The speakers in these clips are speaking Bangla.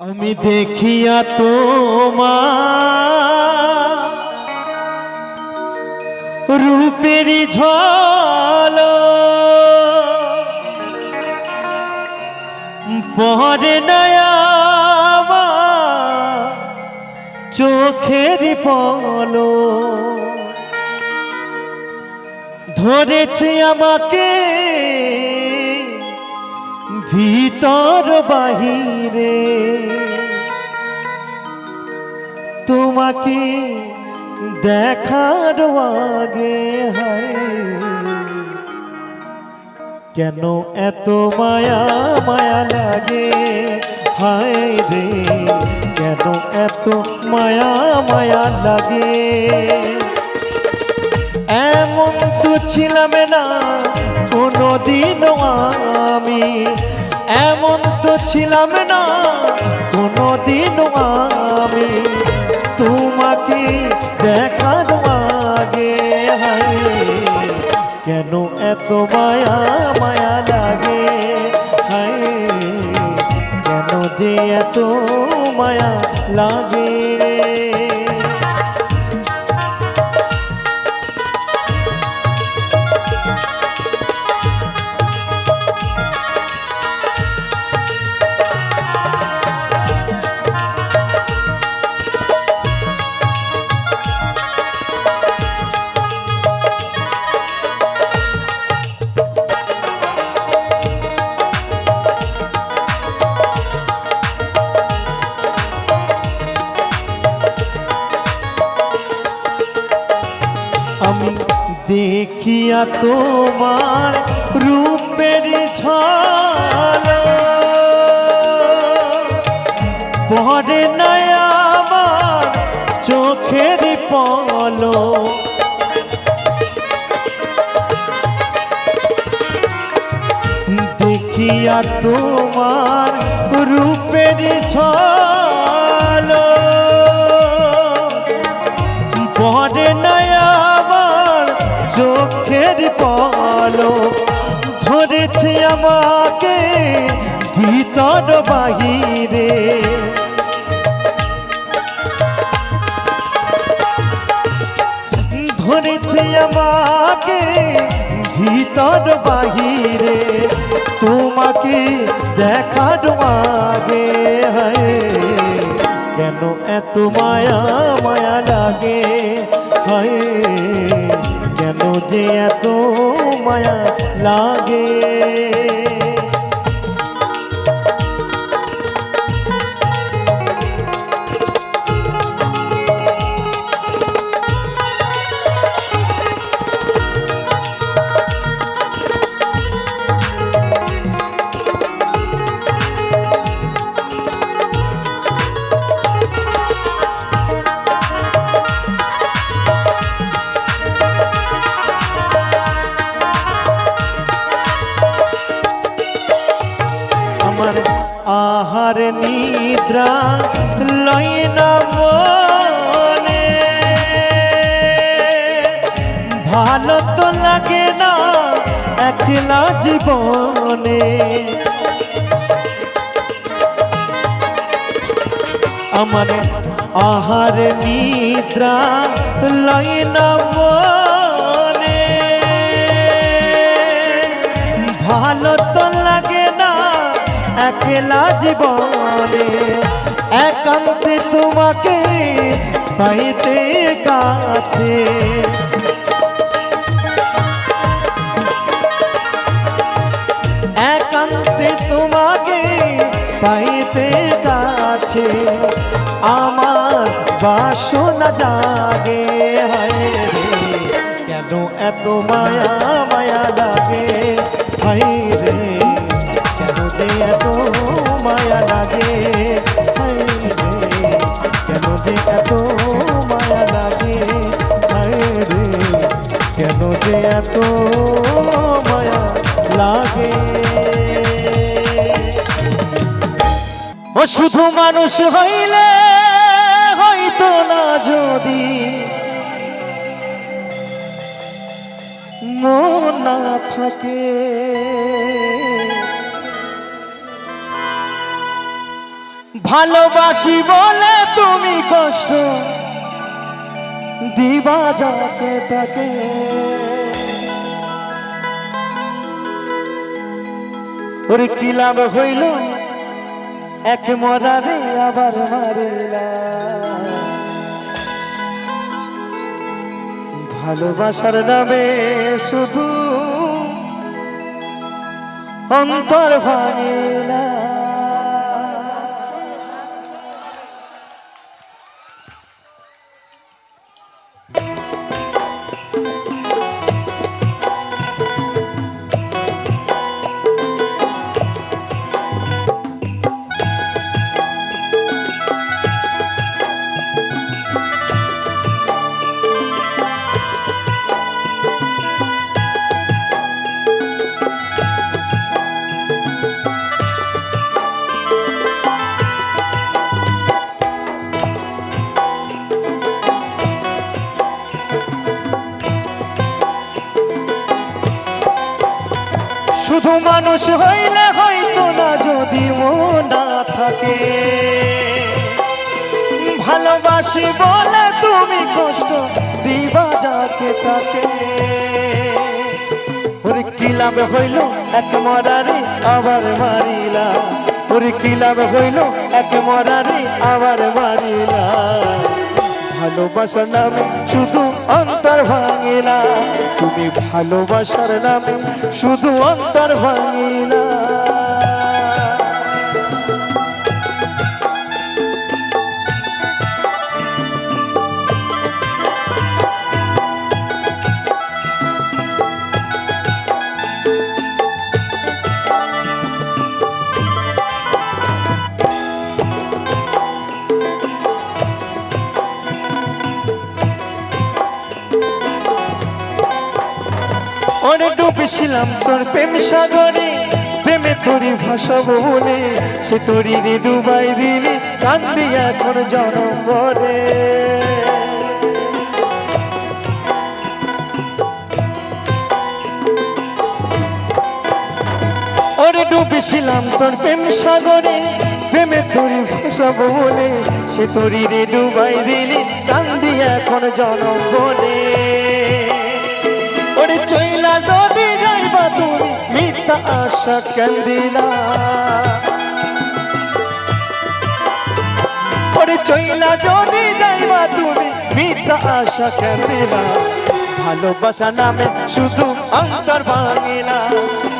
আমি দেখিয়া তোমার রূপের ঝলক পরে নয়া চোখের পলক ধরেছে আমাকে ভিতর বাহিরে তোমাকে দেখার আগে হায় কেন এত মায়া মায়া লাগে হায় রে কেন এত মায়া মায়া লাগে এমন তো ছিলাম না কোনোদিনও আমি এমন তো ছিলাম না কোনোদিনও আমি তোমাকে দেখার আগে হায় কেন এত মায়া মায়া লাগে হায় কেন যে এত মায়া লাগে আমি দেখিয়া তোমার রূপের ঝলক পরে নয়া আমার চোখের পলক দেখিয়া তোমার রূপের ঝলক পরে নয়া চোখের পলক ধরেছে আমাকে ভিতর বাহিরে ধরেছে আমাকে ভিতর বাহিরে তোমাকে দেখার আগে হায় কেন এত মায়া মায়া লাগে হায় কেন যে এত মায়া লাগে আমার আহার নিদ্রা লয় না মনে ভালো তো লাগে না একলা জীবনে আমার আহার নিদ্রা লয় না মনে ভালো তো লাগে না একলা জীবনে একান্তে তোমাকে পাইতে কাছে একান্তে তোমাকে পাইতে কাছে আমার বাসনা জাগে হায় রে কেন এত মায়া মায়া লাগে হায় রে কেন যে এত মায়া লাগে হায় রে কেন যে এত মায়া লাগে হায় রে কেন যে এত মায়া লাগে ও শুধু মানুষ হইলে হয়তো না যদি মন না থাকে ভালোবাসি বলে তুমি কষ্ট দিবা যাকে তাকে। ওরে কি লাভ হইল এক মরারে আবার মারিলা। ভালোবাসার নামে শুধু অন্তর ভাঙিলা। শুধু মানুষ হইলে হয়তো না যদি মন না থাকে। ভালোবাসি বলে তুমি কষ্ট দিবা যাকে তাকে। ওরে কি লাভ হইল এক মরারে আবার মারিলা। ওরে কি লাভ হইল এক মরারে আবার মারিলা। ভালোবাসার নামে শুধু অন্তর ভাঙিলা। তুমি ভালোবাসার নামে শুধু অন্তর ভাঙিলা। ওরে ডুবেছিলাম তোর প্রেম সাগরে, প্রেমে তোরই ভাসাবো বলে সে তোরই রে ডুবাই দিলি কান্দি এখন জনম ভরে। ওরে ডুবেছিলাম তোর প্রেম সাগরে, প্রেমে তোরই ভাসাবো বলে সে তোরই রে ডুবাই দিলি কান্দি এখন জনম ভরে। ওরে চইলা যদি যাইবা তুমি মিথ্যা আশা কেন দিলা। ওরে চইলা যদি যাইবা তুমি মিথ্যা আশা কেন দিলা। ভালোবাসা নামে শুধু অন্তর ভাঙিলা।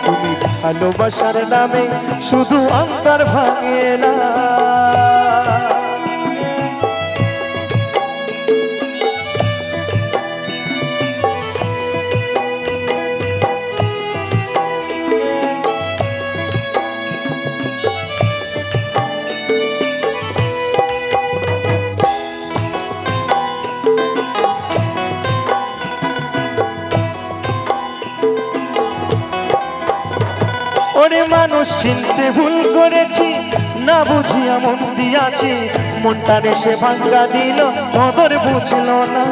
তুমি ভালোবাসার নামে শুধু অন্তর ভাঙিলা। ওরে মানুষ চিনতে ভুল করেছি, না বুঝিয়া মন দিয়াছি। মনটারে সে ভাঙ্গা দিল কদর বুঝল না।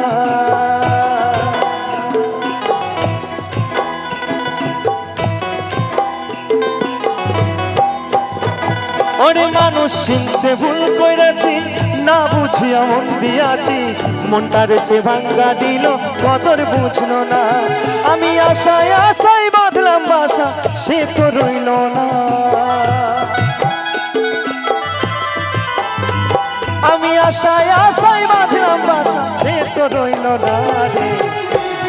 ওরে মানুষ চিনতে ভুল করেছি, না বুঝিয়া মন দিয়াছি। মনটারে সে ভাঙ্গা দিল কদর বুঝল না। আমি আশায় আশায় বাঁধলাম বাসা সে তো রইল না। আমি আশায় আশায় বাঁধলাম বাসা সে তো রইল না রে।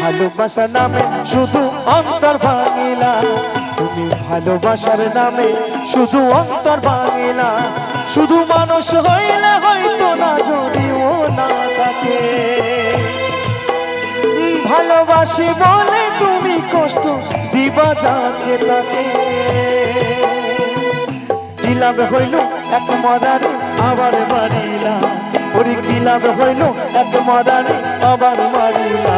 ভালোবাসা নামে শুধু অন্তর ভাঙিলা। তুমি ভালোবাসার নামে শুধু অন্তর ভাঙিলা। শুধু মানুষ হইলে হয়তো না যদি ও না থাকে। ভালোবাসি বলে তুমি কষ্ট দিবা যাকে তাকে। কি লাভ হইল এক মরারে আবার মারিলা। ওরে কি লাভ হইল এক মরারে আবার মারিলা।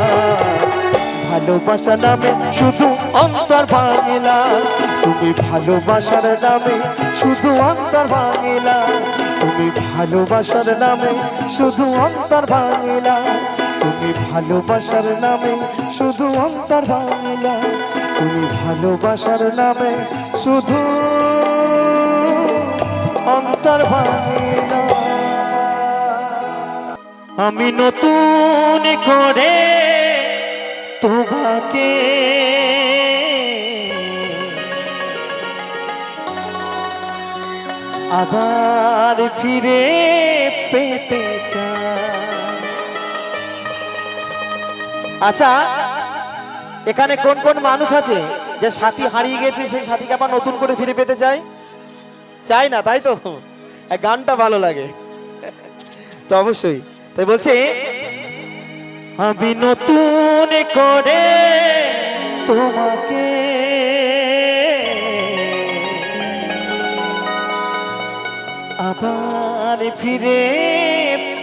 ভালোবাসা নামে শুধু অন্তর ভাঙিলা। তুমি ভালোবাসার নামে শুধু অন্তর ভাঙিলা। তুমি ভালোবাসার নামে শুধু অন্তর ভাঙিলা। তুমি ভালোবাসার নামে শুধু অন্তর ভাঙিলা। তুমি ভালোবাসার নামে শুধু অন্তর ভাঙিলা। আমি নতুন করে তোমাকে আবার ফিরে পেতে চাই। আচ্ছা, এখানে কোন কোন মানুষ আছে যে সাথী হারিয়ে গেছে সেই সাথীকে আবার নতুন করে ফিরে পেতে চায়? চাই না, তাই তো? গানটা ভালো লাগে তো অবশ্যই। তাই বলছে আমি নতুন করে তোমাকে আবার ফিরে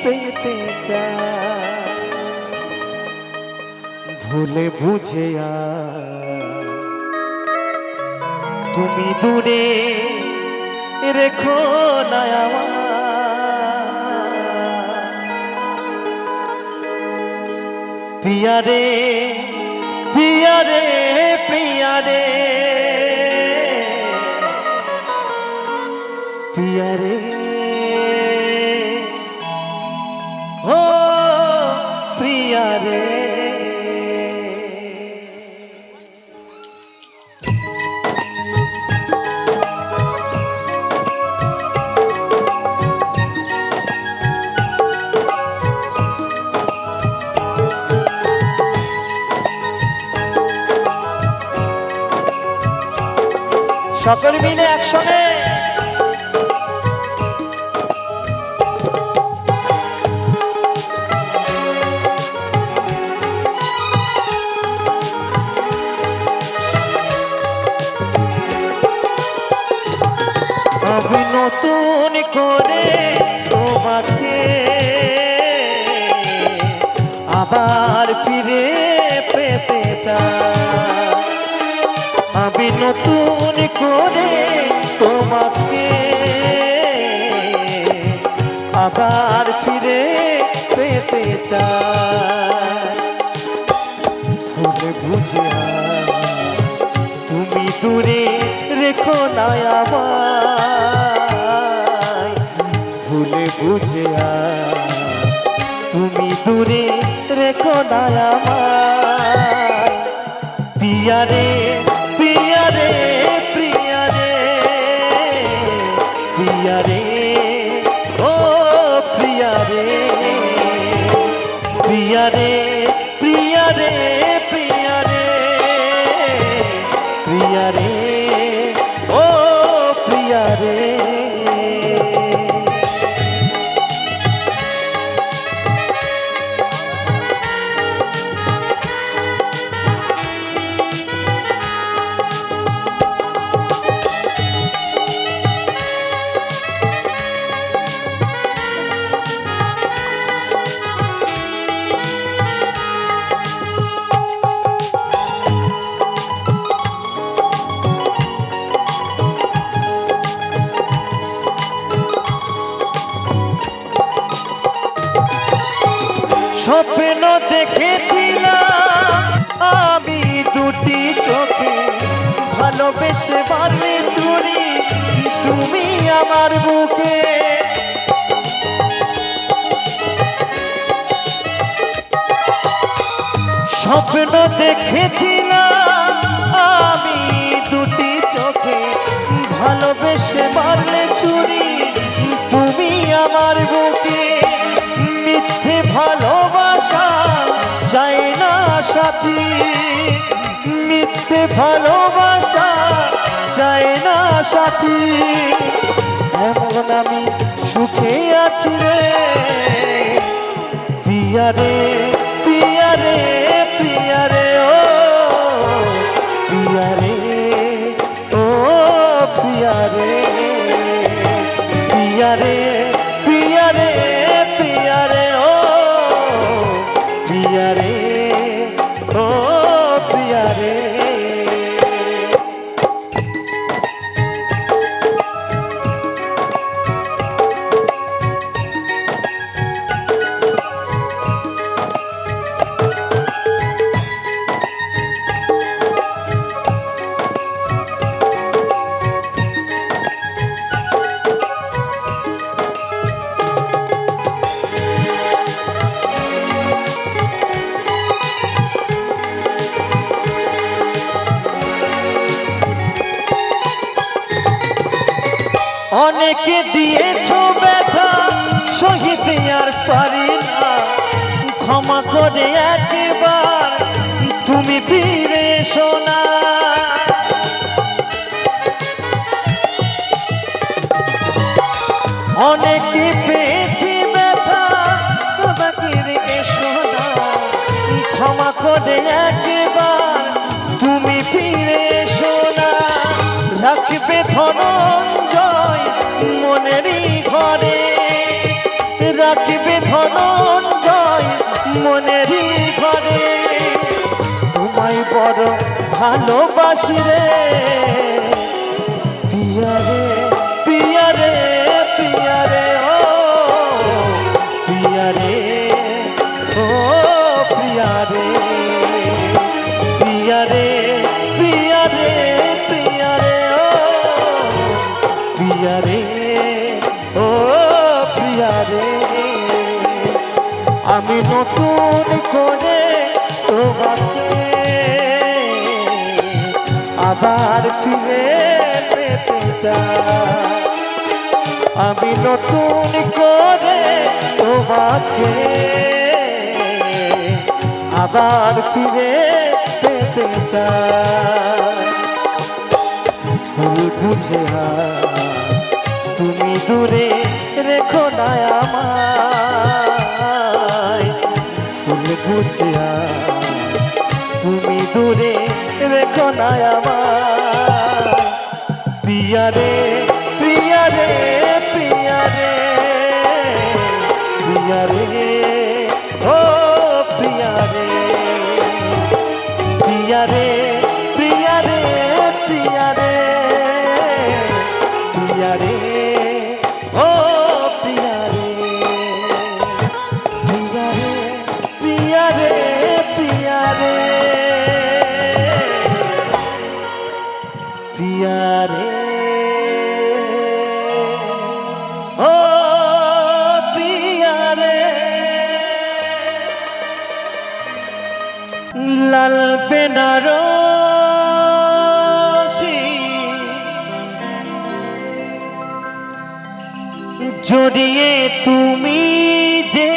পেতে চাই। ভুলে বুঝে তুমি দূরে রেখো না আমার, পিয়া রে পিয়া রে পিয়া রে পিয়া রে ও প্রিয়া রে। সকল মিলে একসঙ্গে আমি নতুন করে তোমাকে আবার ফিরে পেতে চাই। আমি নতুন করে তোমাকে আবার ফিরে পেতে চাই। ভুলে বুঝে তুমি দূরে রেখো না আমায়, ভুলে বুঝে তুমি দূরে রেখো না আমায়। পিয়া রে পিয়া রে প্রিয়া রে প্রিয়া রে ও প্রিয়া রে প্রিয়া রে প্রিয়া রে প্রিয়া রে প্রিয়া রে ও প্রিয়া রে। স্বপ্ন দেখেছিলাম আমি দুটি চোখে, ভালোবেসে বাঁধলে চুরি তুমি আমার বুকে। স্বপ্ন দেখেছিলাম আমি দুটি চোখে, ভালোবেসে বাঁধলে চুরি তুমি আমার বুকে। মিথ্যে ভালোবাসা চাই না সাথী, মিথ্যে ভালোবাসা চাই না সাথী। এমন আমি সুখে আছি রে পিয়া রে পিয়া রে পিয়া রে ও পিয়া রে ও পিয়া রে পিয়া রে পিয়া রে পিয়া রে ও পিয়া রে ও পিয়া রে। করে একবার তুমি ফিরে এসো না। অনেকে পেয়েছি ব্যথা বাকির এসো না, ক্ষমা করে একবার তুমি ফিরে এসো না। রাখবে ধনঞ্জয় মনেরই ঘরে, রাখবে ধনঞ্জয় মনেরই ঘরে। তোমায় বড় ভালোবাসি রে পিয়ারে পিয়ারে পিয়ারে ও পিয়ারে ও পিয়ারে পিয়ারে পিয়ারে পিয়ারে ও পিয়ারে ও পিয়ারে। আমি নতুন করে তোমাকে আবার ফিরে পেতে চাই। আমি নতুন করে তোমাকে আবার ফিরে পেতে চাই। ভুল বুঝে তুমি দূরে রেখো না আমায়, ভুল বুঝে তুমি দূরে রেখো না আমায়। পিয়ারে পিয়ারে পিয়ারে পিয়ারে ও পিয়ারে পিয়ারে পিয়ারে পিয়ারে পিয়ারে ও পিয়ারে পিয়ারে পিয়ারে পিয়ারে পিয়ারে ও পিয়ারে। লাল বেনারসি জড়িয়ে তুমি যে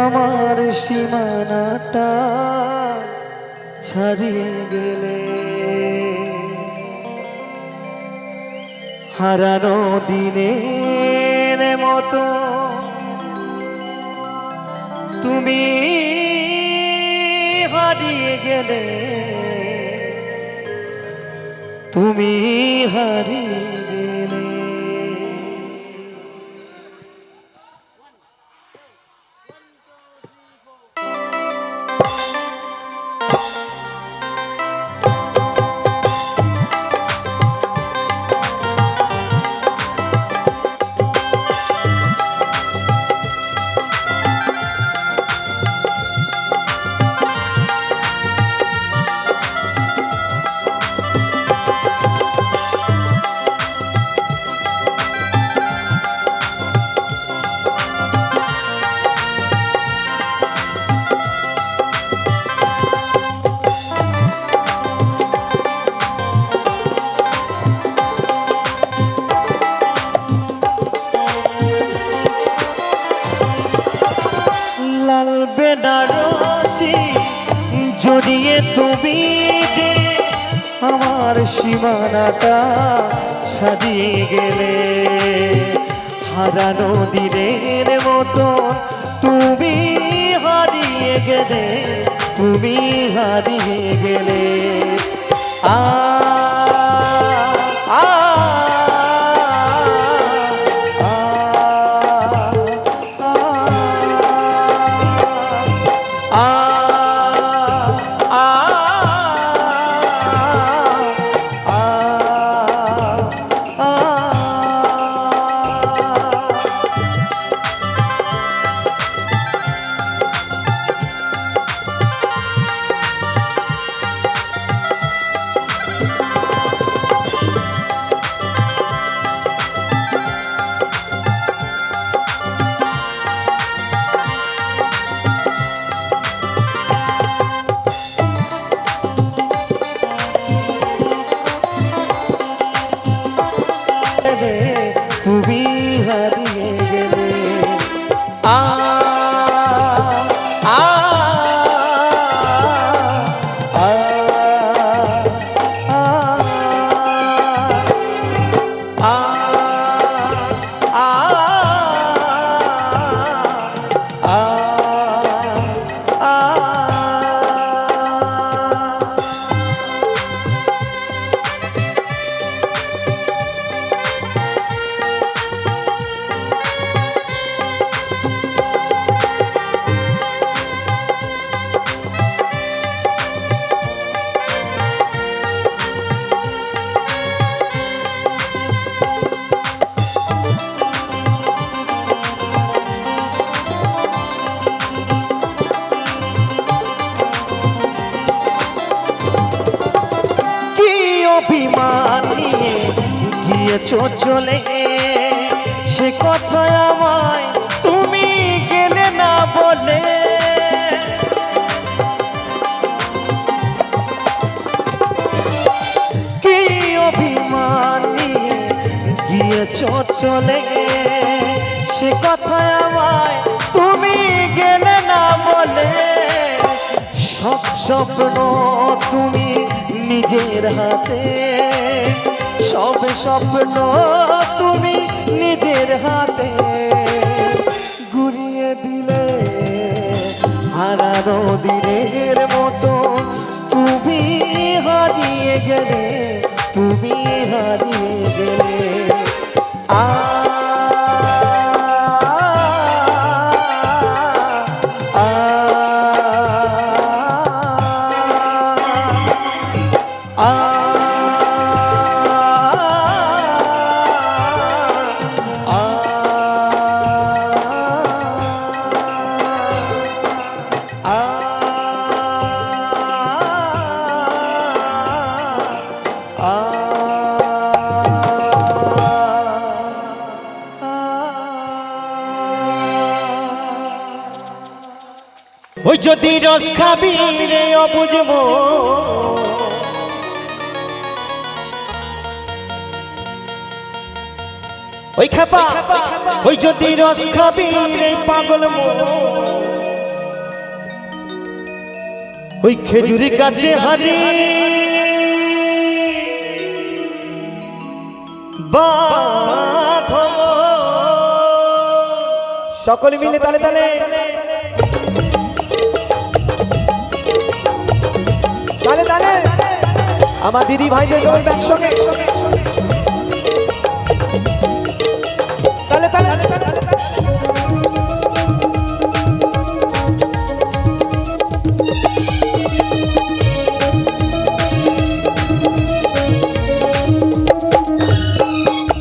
আমার সীমানাটা ছাড়িয়ে গেলে, হারানো দিনের মতো তুমি হারিয়ে গেলে, তুমি হারিয়ে গেলে। লাল বেনারসি জড়িয়ে তুমি যে আমার সীমানাটা ছাড়িয়ে গেলে, হারানো দিনের মতো তুমি হারিয়ে গেলে, তুমি হারিয়ে গেলে। আ আ অভিমান নিয়ে গিয়েছো চলে, সে কথা আমায় তুমি গেলে না বলে। কি অভিমান নিয়ে গিয়েছো চলে, সে কথা আমায় তুমি গেলে না বলে। সব স্বপ্ন তুমি নিজের হাতে, সব স্বপ্ন তুমি নিজের হাতে ঘুরিয়ে দিলে হারানো দিনের মতো। তুমি হারিয়ে গেলে, তুমি হারিয়ে গেলে। ওই যদি রস খাবি রে অবুঝবো, ওই খাপা ওই যদি রস খাবি রে পাগল মন, ওই খেজুরি গাছে হারি বাঁধো। সকলে মিলে তালে তালে তালে তালে আমার দিদি ভাইদের বলবে একসঙ্গে তালে তালে।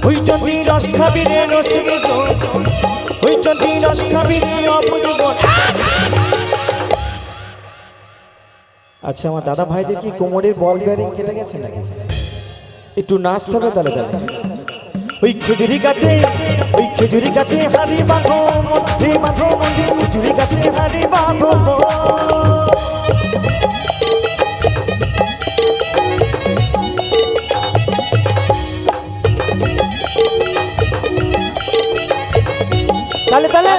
ওই যদি রস খাবি রে রসিকে, ওই যদি রস খাবি রে অবুঝব। আচ্ছা আমার দাদা ভাইদের কি কোমরের বল বেয়ারিং কেটে গেছে নাকি? একটু নাচতে হবে তাহলে তাহলে। ওই খেজুরি গাছে, ওই খেজুরি গাছে হারি বাঁধো মধ্যে বাঁধো মধ্যে, খেজুরি গাছে হারি বাঁধো। তালে তালে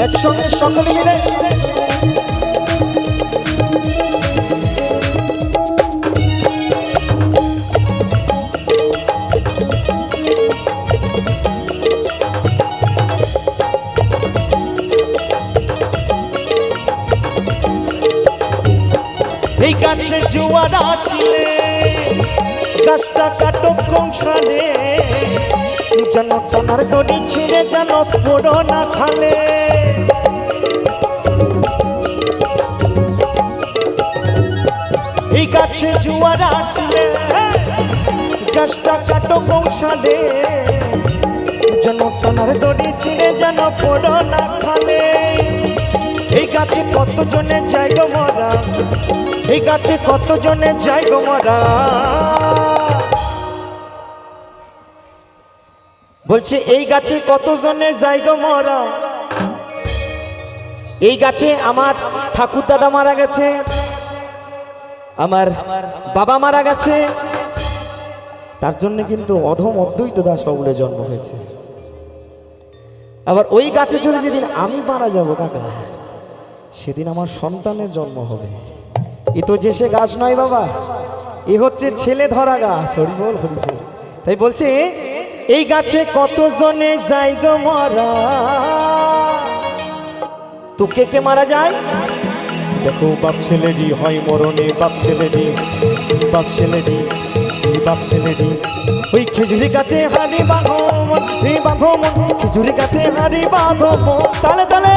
একসঙ্গে সকলে মিলে এই গাছে জোয়ার আসলে গাছটা কাটো কৌশলে, যেন টানার দড়ি ছিঁড়ে যেন পড়ো না খালে। এই গাছে জোয়ার আসলে গাছটা কাটো কৌশলে, যেন টানার দড়ি ছিঁড়ে যেন পড়ো না খালে। এই গাছে কত জনে যায় গো মরা, এই গাছে কত জনে যায় গো মরা। বলছে এই গাছে কত জনে যায় গো মরা। এই গাছে আমার ঠাকুর দাদা মারা গেছে, আমার বাবা মারা গেছে, তার জন্য কিন্তু অধম অদ্বৈত দাস বাবুলের জন্ম হয়েছে। আবার ওই গাছে চলে যেদিন আমি মারা যাব কাকা, সেদিন আমার সন্তানের জন্ম হবে। এ তো যে সে গাছ নয় বাবা, এ হচ্ছে ছেলে ধরা গাছ। হরিবল হরিবল। তাই বলছে এই গাছে কত জনে যায় গো মরা। তো কে কে মারা যায়? দেখো বাপ ছেলেরই হয় মরণে, বাপ ছেলেরই, বাপ ছেলেরই, বাপ ছেলেরই। ওই খেজুরি গাছে হারি বাঁধো মন, বাঁধো মন, খেজুরি গাছে হারি বাঁধো মন। তালে তালে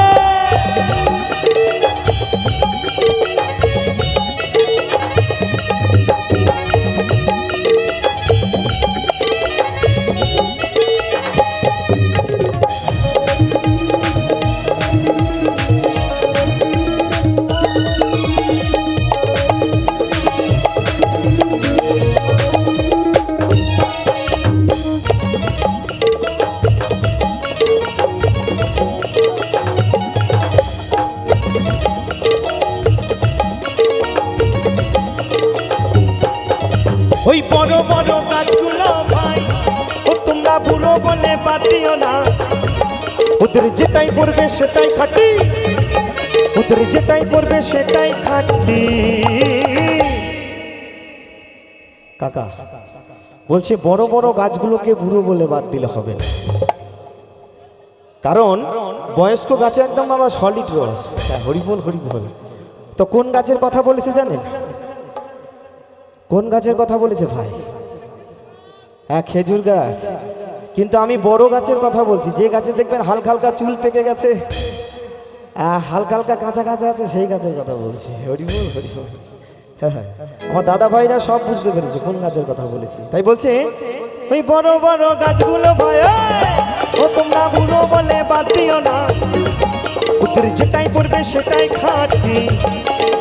ওই বড় বড় গাছগুলো ভাই ও তোমরা বুড়ো বলে বাদ দিও না, ওদের যেটাই করবে সেটাই খাটি, ওদের যেটাই করবে সেটাই খাটি। কাকা বলছে বড় বড় গাছগুলোকে বুড়ো বলে বাদ দিলে হবে না, কারণ বয়স্ক গাছে একদম আবার সলিড রস। হরিবল হরিবল। তো কোন গাছের কথা বলেছে জানেন? কোন গাছের কথা বলেছে ভাই? হ্যাঁ, খেজুর গাছ। কিন্তু আমি বড় গাছের কথা বলছি, যে গাছে দেখবেন হালকা হালকা চুল পেকে গেছে, হালকা হালকা কাঁচা কাঁচা আছে, সেই গাছের কথা বলছি। হরিবল হরিবল। হ্যাঁ, আমার দাদা ভাইরা সব বুঝতে পেরেছে কোন গাছের কথা বলেছি। তাই বলছে ওই বড় বড় গাছগুলো ভাই ও তোমরা বুড়ো বলে বাদ দিও না, ওদের যেটাই করবে সেটাই খাটি,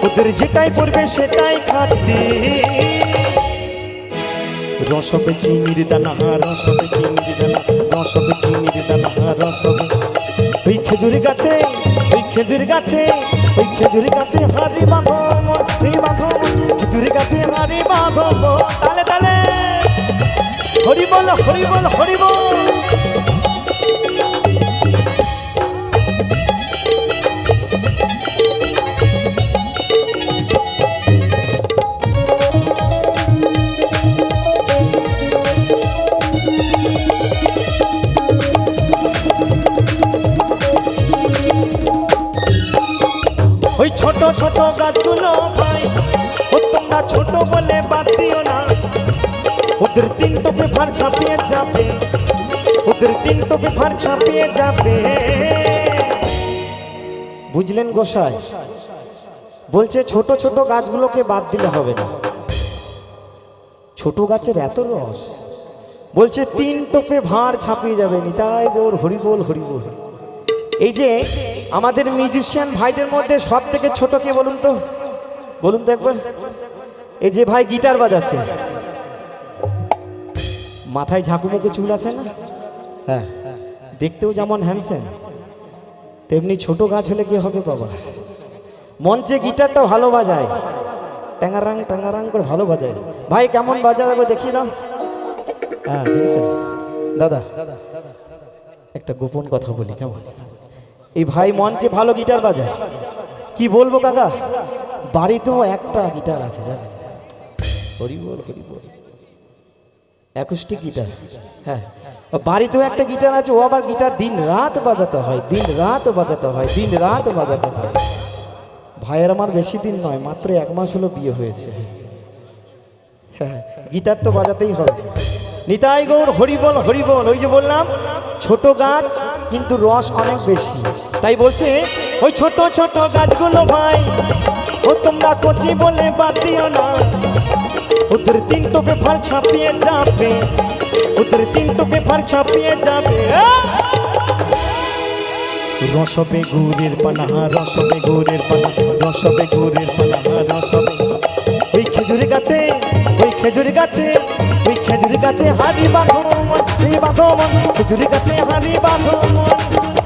ওদের যেটাই করবে সেটাই খাটি। রসবে চিনির দানা, রসবে চিনির দানা, রসবে চিনির দানা, রসবে ওই খেজুর গাছে, ওই খেজুর গাছে, ওই খেজুর গাছে হারি বাঁধো মন, বাঁধো খেজুর গাছে হারি বাঁধো তালে তালে। হরি বল হরি বল হরি বল। ওই ছোট ছোট গাছগুলো ভাই ও তোমরা ছোট বলে বাদ দিও না, ওদের তিন টোপে ভার ছাপিয়ে যাবে, ওদের তিন টোপে ভার ছাপিয়ে যাবে। বুঝলেন গোসাই? বলছে ছোট ছোট গাছগুলোকে বাদ দিলে হবে না, ছোট গাছের এত রস, বলছে তিন টোপে ভার ছাপিয়ে যাবে। নিতাই গৌর হরিবল হরিবল। এই যে আমাদের মিউজিশিয়ান ভাইদের মধ্যে সব থেকে ছোট কে বলুন তো? বলুন তো একবার। এই যে ভাই গিটার বাজাচ্ছে, মাথায় ঝাঁকুমুখে চুল আছে না? হ্যাঁ, দেখতেও যেমন হ্যান্ডসাম, তেমনি ছোট গাছ হলে কি হবে বাবা? মঞ্চে গিটারটা ভালো বাজায়, ট্যাঙ্গারাং করে ভালো বাজায়। ভাই কেমন বাজাবে দেখি না? হ্যাঁ দেখেছেন দাদা? একটা গোপন কথা বলি, কেমন? এই ভাই মঞ্চে ভালো গিটার বাজায়, কি বলবো কাকা, বাড়িতেও একটা গিটার আছে জানেন? হরিবল হরিবল, অ্যাকুস্টিক গিটার। হ্যাঁ, বাড়িতেও একটা গিটার আছে, ও আবার গিটার দিন রাত বাজাতে হয়, দিন রাত বাজাতে হয়, দিন রাত বাজাতে হয়। ভাইয়ের আমার বেশি দিন নয়, মাত্র 1 মাস হলো বিয়ে হয়েছে। হ্যাঁ, গিটার তো বাজাতেই হবে। নিতাই গৌর হরিবল হরিবল। ওই যে বললাম ছোট গাছ কিন্তু রস অনেক বেশি, তাই বলছে ওই ছোট ছোট গাছগুলো ভাই ও তোমরা কচি বলে বাদ দিও না, ওদের তিন টোপে ভার ছাপিয়ে যাবে, ওদের তিন টোপে ভার ছাপিয়ে যাবে। রসবে গুড়ের পানা, রসবে গুড়ের পানা, রসবে গুড়ের পানা, রসবে ওই খেজুর গাছে, ওই খেজুর গাছে, ওই খেজুর গাছে হারি বাঁধো মন, বাঁধো মন খেজুর গাছে হারি বাঁধো মন।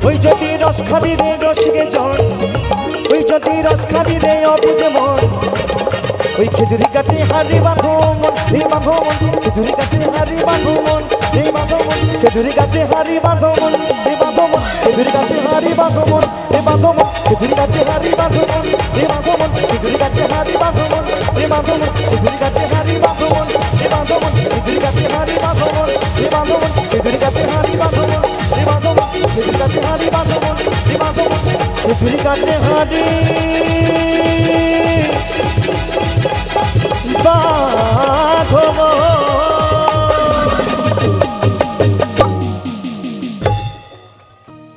ওই যদি রস খাবি রে রসিকে জন, ওই যদি রস খাবি রে অবুঝে মন, ওই খেজুরি গাছে হারি বাঁধো মন, বাঁধো মন খেজুরি গাছে হারি বাঁধো মন, বাঁধো মন খেজুরি গাছে হারি বাঁধো মন, বাঁধো মন খেজুরি গাছে হারি বাঁধো মন, বাঁধো মন খেজুরি গাছে হারি বাঁধো মন, বাঁধো মন খেজুরি গাছে হারি বাঁধো মন, বাঁধো মন খেজুরি গাছে হারি বাঁধো মন, বাঁধো মন খেজুরি গাছে হারি বাঁধো মন, বাঁধো মন খেজুরি গাছে হারি বাঁধো মন, বাঁধো মন খেজুরি গাছে হারি বাঁধো মন, বাঁধো মন খেজুরি গাছে হারি বাঁধো মন।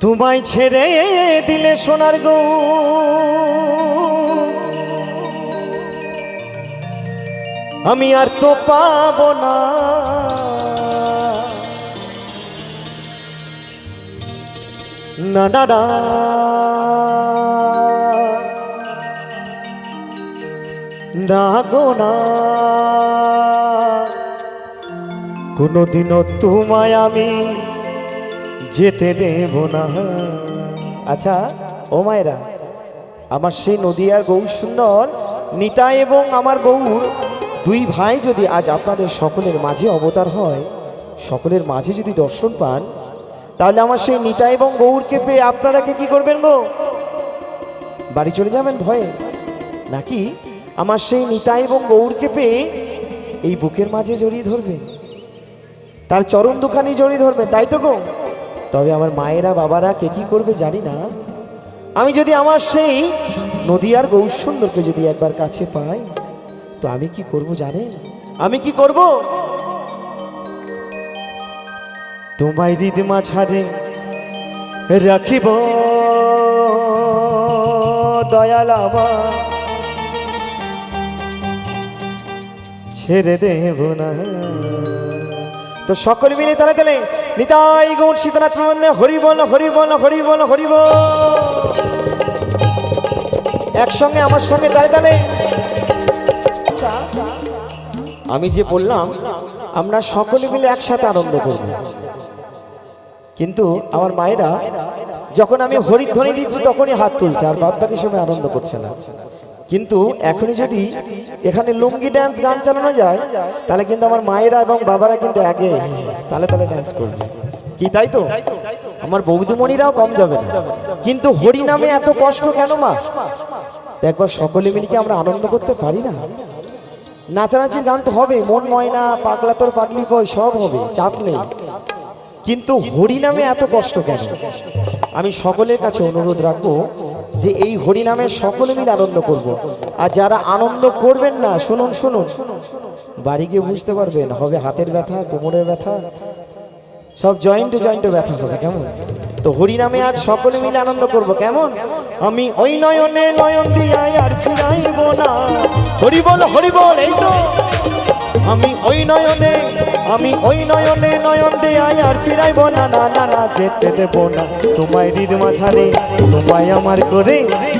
তোমায় ছেড়ে দিলে সোনার গো আমি আর তো পাবো না, না না না না গো না, কোনোদিনও তোমায় আমি যেতে দেব না। আচ্ছা ও মায়েরা, আমার সেই নদিয়ার গৌর সুন্দর নিতাই এবং আমার গৌর দুই ভাই যদি আজ আপনাদের সকলের মাঝে অবতার হয়, সকলের মাঝে যদি দর্শন পান, তাহলে আমার সেই নিতাই এবং গৌরকে পেয়ে আপনারা কি করবেন গো? বাড়ি চলে যাবেন ভয়ে? নাকি আমার সেই নিতাই এবং গৌরকে পেয়ে এই বুকের মাঝে জড়িয়ে ধরবে, তার চরণ দুখানি জড়িয়ে ধরবে, তাই তো গো? তবে আমার মায়েরা বাবারা কে কি করবে জানি না। আমি যদি আমার সেই নদিয়ার গৌর সুন্দরকে যদি একবার কাছে পাই, তো আমি কি করব জানেন? আমি কি করব? তোমায় হৃদ মাঝারে রাখিব দয়াল আমার, ছেড়ে দেব না। তো সকলে মিলে তারা গেলে নিতাই গৌর সীতানাথ প্রবন্ধে হরি বল হরি বল হরি বল হরি বল, একসঙ্গে আমার সঙ্গে তালে তালে। আমি যে বললাম আমরা সকলে মিলে একসাথে আনন্দ করব, কিন্তু আমার মায়েরা যখন আমি হরিধ্বনি দিচ্ছি তখনই হাত তুলছে, আর বাদ বাকি সময় আনন্দ করছে না। কিন্তু এখনই যদি এখানে লুঙ্গি ড্যান্স গান চালানো যায়, তাহলে কিন্তু আমার মায়েরা এবং বাবারা কিন্তু একে তালে তালে ড্যান্স করবে, কি তাই তো? আমার বৌদিমণিরাও কম যাবে না। কিন্তু হরি নামে এত কষ্ট কেন মা? একবার সকলে মিলে কি আমরা আনন্দ করতে পারি না? নাচানাচি গান তো হবে, মন ময়না পাগলা তোর পাগলি কই সব হবে, চাপ নেই। কিন্তু হরি নামে এত কষ্ট কেন? আমি সকলের কাছে অনুরোধ রাখবো যে এই হরি নামে সকলে মিলে আনন্দ করব। আর যারা আনন্দ করবেন না, শুনুন শুনুন, বাড়ি গিয়ে বুঝতে পারবেন হবে হাতের ব্যথা, কোমরের ব্যথা, সব জয়েন্টে জয়েন্টে ব্যথা হবে, কেমন? তো হরি নামে আজ সকলে মিলে আনন্দ করব, কেমন? আমি ওই নয়নে নয়ন দিয়া আর ফিরাইব না, হরি বল এই তো। আমি ওই নয়নে নয়ন দিয়া আর ফিরাইব না, না না না যেতে দেব না। তোমায় হৃদ মাঝারে তোমায় আমার করে,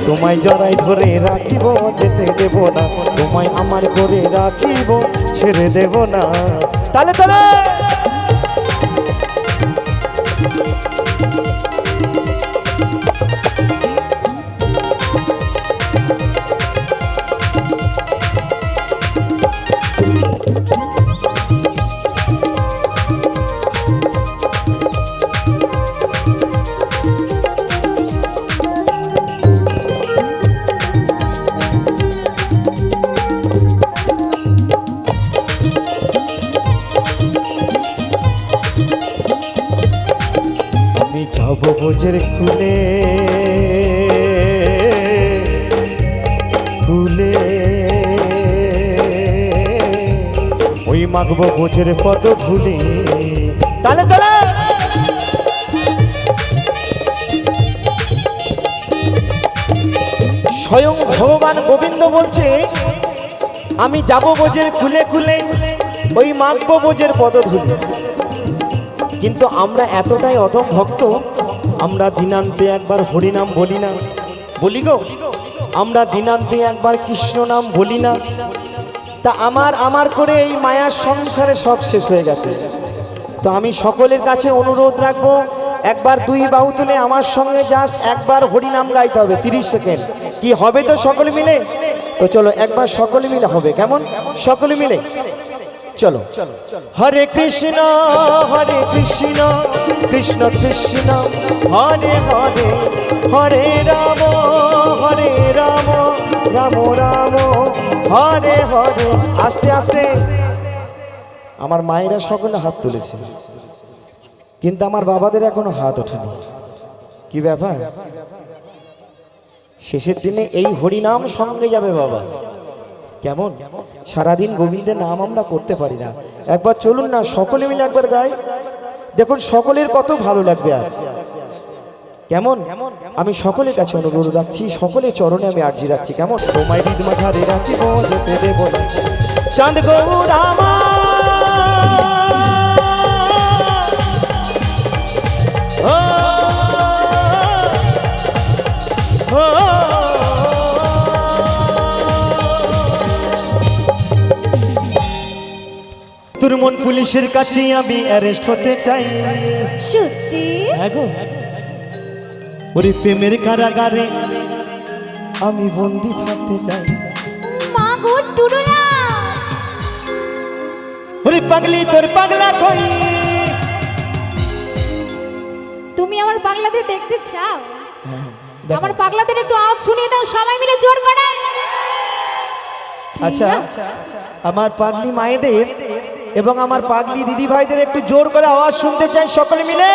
তোমায় জড়াই ধরে রাখিব, যেতে দেব না। তোমায় আমার করে রাখিব, ছেড়ে দেব না। তালে তালে যাব বোঝের খুলে খুলে, ওই মাগবো বোঝের পদ ভুলে। তালে তালে স্বয়ং ভগবান গোবিন্দ বলছে আমি যাব বোঝের খুলে খুলে, ওই মাগবো বোঝের পদ ধুলে। কিন্তু আমরা এতটাই অধম ভক্ত, আমরা দিনান্তে একবার হরিনাম বলি না, বলি গো? আমরা দিনান্তে একবার কৃষ্ণ নাম বলি না। তা আমার করে এই মায়ার সংসারে সব শেষ হয়ে গেছে। তো আমি সকলের কাছে অনুরোধ রাখবো, একবার দুই বাহু তুলে আমার সঙ্গে জাস্ট একবার হরিনাম গাইতে হবে 30 সেকেন্ড। কি হবে তো সকলে মিলে? তো চলো একবার সকলে মিলে হবে, কেমন? সকলে মিলে চলো। হরে কৃষ্ণ কৃষ্ণ কৃষ্ণ হরে হরে, হরে রাম রাম রাম হরে হরে। আস্তে আস্তে আমার মায়েরা সকলে হাত তুলেছে, কিন্তু আমার বাবাদের এখনো হাত ওঠেনি। কি ব্যাপার? শেষের দিনে এই হরিনাম সঙ্গে যাবে বাবা, কেমন? সারাদিন গোবিন্দের নাম আমরা করতে পারি না। একবার চলুন না সকলে মিলে একবার গাই, দেখুন সকলের কত ভালো লাগবে আজ, কেমন? আমি সকলের কাছে অনুরোধ রাখছি, সকলের চরণে আমি আর্জি রাখছি, কেমন? তোমায় হৃদ মাঝারে রাখিব, যেতে দেব না। চাঁদ গৌর তোর মন পুলিশের কাছে আমি অ্যারেস্ট হতে চাই। সত্যি? হ্যাঁ গো, ওরে প্রেমের কারাগারে আমি বন্দি থাকতে চাই। মা গো টুডুলা, ওরে পাগলি তোর পাগলা কই। তুমি আমার পাগলাদের দেখতে চাও? দেখো। আমার পাগলাদের একটু আওয়াজ শুনিয়ে দাও সবাই মিলে জোর করে। আচ্ছা আমার পাগলি মায়েদের এবং আমার পাগলি দিদি ভাইদের একটু জোর করে আওয়াজ শুনতে চাই সকলে মিলে।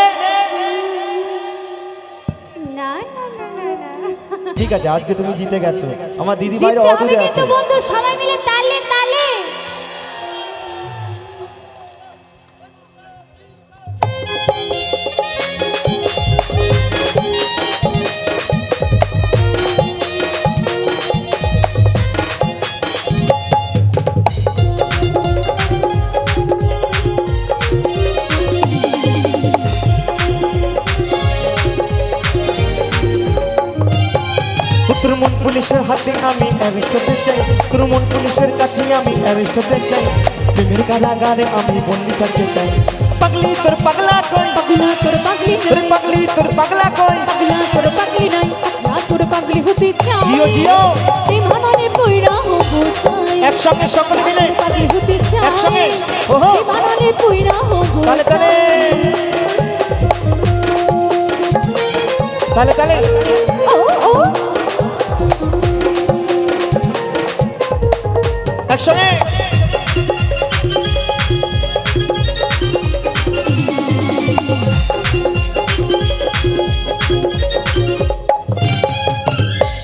না না না না না, ঠিক আছে, আজকে তুমি জিতে গেছো। আমার দিদি জিততে ভাইরা হবে অদূরে আছে। কিন্তু বন্ধু, সবাই মিলে তালে তালে। তোর মন পুলিশের হাতে আমি অ্যারেস্ট হতে চাই, তোর মন পুলিশের কাছে আমি অ্যারেস্ট হতে চাই, প্রেমের কারাগারে আমি বন্দি থাকতে চাই। পাগলি তোর পাগলা কই, পাগলা তোর পাগলি তোর নাই, পাগলি তোর পাগলা কই। পাগলা তোর পাগলি নাই, পাগলা তোর পাগলি হতে চাই। জিও জিও প্রেমাননে পইরা হবো চাই, একসঙ্গে সকলে মিলে পাগলি হতে চাই। একসঙ্গে। ওহো প্রেমাননে পইরা হবো তালে তালে তালে তালে। ও ও একসঙ্গে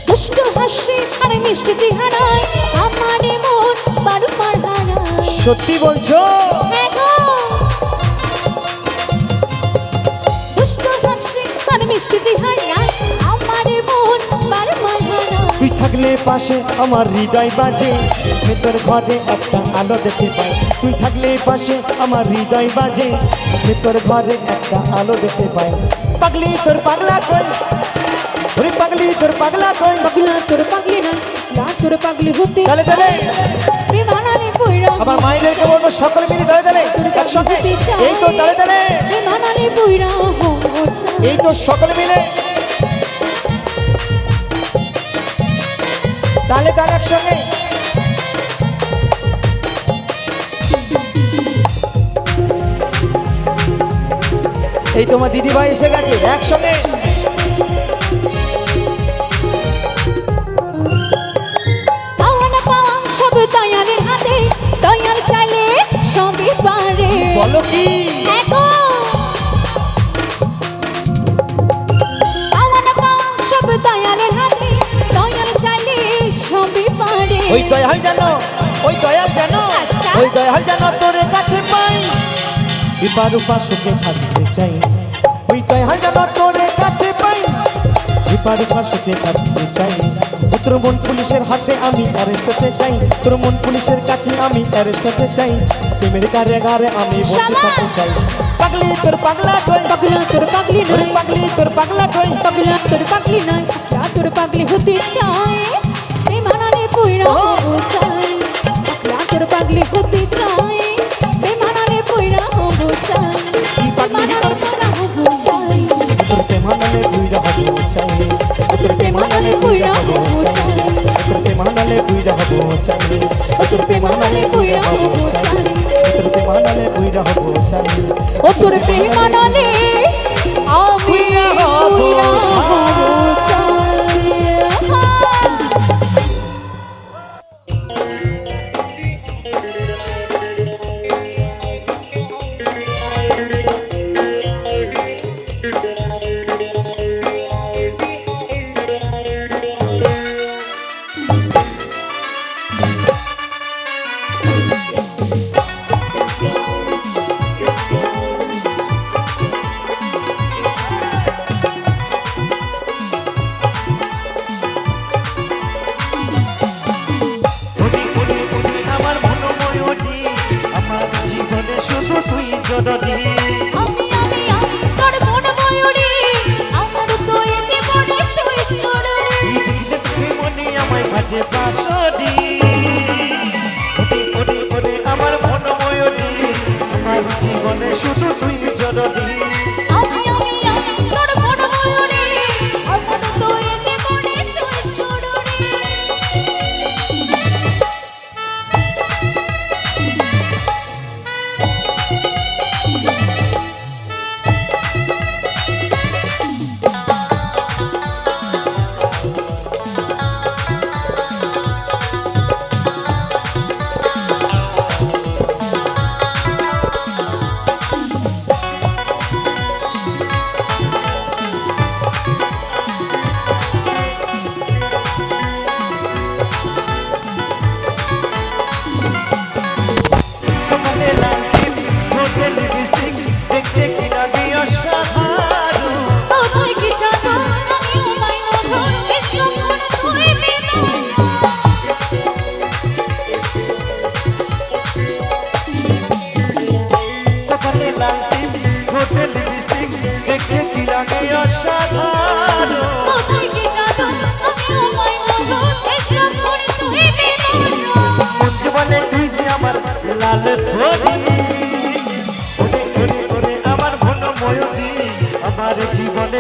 দুষ্ট হাসি আর মিষ্টি চেহারায় আমার মন বারবার হারায়। সত্যি বলছো? হ্যাঁ গো। দুষ্ট হাসি আর মিষ্টি চেহারায় আমার মন বারবার হারায়। তুই থাকলে পাশে আমার হৃদয় বাজে, ভেতর ঘরে একটা আলো দেখতে পাই। তুই থাকলে পাশে আমার হৃদয় বাজে, ভেতর ঘরে একটা আলো দেখতে পাই। পাগলি তোর পাগলা কই, ওরে পাগলি তোর পাগলা কই। পাগলা তোর পাগলি না, না তোর পাগলি হতে তালে তালে প্রেমাননে পইরা আমার মায়েদেরকে বলবো সকলে মিলে তালে তালে একসঙ্গে। এই তো তালে তালে, প্রেমাননে পইরা হবো চাই। এই তো সকলে মিলে তালে তালে একসঙ্গে। এই তোমার দিদি ভাই এসে গেছে, একসঙ্গে। পাওয়া না পাওয়া সব দয়ালের হাতে, দয়াল চাইলে সবই পারে। বলো কি? হ্যাঁ গো। পাওয়া না পাওয়া সব দয়ালের হাতে, দয়াল চাইলে সবই পারে। ওই দয়াল জানো, ওই দয়াল জানো, আচ্ছা। ওই দয়াল জানো তোর কাছে পাই, এবার উপার সুখে থাকতে চাই। ওই দয়াল জানো তোর কাছে পাই, এবার উপার সুখে থাকতে চাই। তোর মন পুলিশের হাতে আমি অ্যারেস্ট হতে চাই, তোর মন পুলিশের কাছে আমি অ্যারেস্ট হতে চাই, প্রেমের কারাগারে আমি বন্দি থাকতে চাই। পাগলি তোর পাগলা কই, পাগলা তোর পাগলি ওরে নাই, পাগলি তোর পাগলা কই। পাগলা তোর পাগলি নাই, পাগলা তোর পাগলি হতে চাই। প্রেমাননে পইরা হবো চাই, পাগলা তোর পাগলি হতে চাই। প্রেমাননে পইরা হবো চাই, প্রেমাননে পইরা হবো চাই। তোর প্রেমানলে বুইরা হবো চাই, তোর প্রেমানলে বুইরা হবো চাই, তোর প্রেমানলে বুইরা হবো চাই, তোর প্রেমানলে বুইরা হবো চাই, তোর প্রেমানলে বুইরা হবো চাই। ও তোর প্রেমাননে আমি পইরা হবো চাই।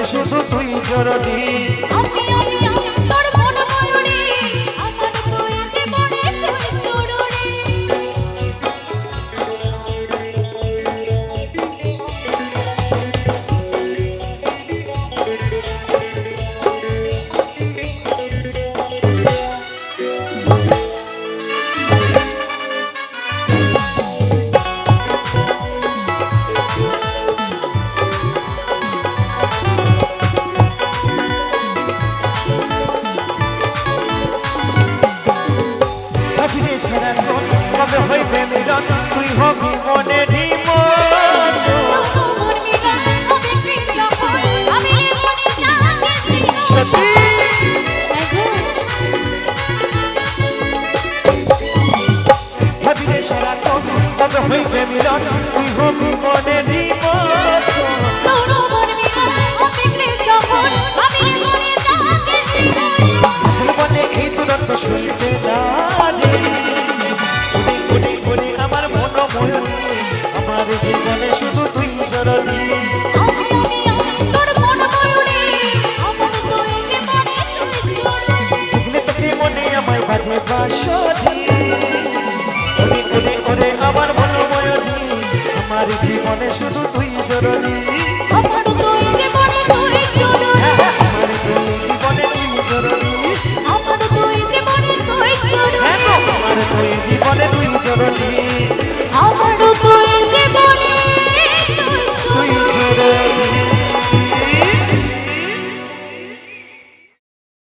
জীবনে শুধু তুই জরুরি। আমি তোর মন ময়ূরী, আমার তুই জীবনে তুই জরুরি। থাকিরে সারাক্ষণ কবে হইবে মিলন, তুই হবি মনেরই মন। তোর মিলন হবে কি যখন আমি মনে জাগে জীবন। সত্যি থাকিরে সারাক্ষণ কবে হইবে মিলন, তুই হবি মনেরই মন। তোর মিলন হবে কি যখন আমি মনে জাগে জীবন। জীবনে এই দুরন্ত শুনবে না রে, উনি উনি উনি আমার মন ময়ূরী, আমার জীবনে শুধু তুই জরুরি। আমি তোর মন ময়ূরী, আমার তুই জীবনে তুই জরুরি। দেখলে তোকে মনে আমায় বাজে বাঁশরি, উনি উনি উনি আমার মন ময়ূরী, আমার জীবনে শুধু তুই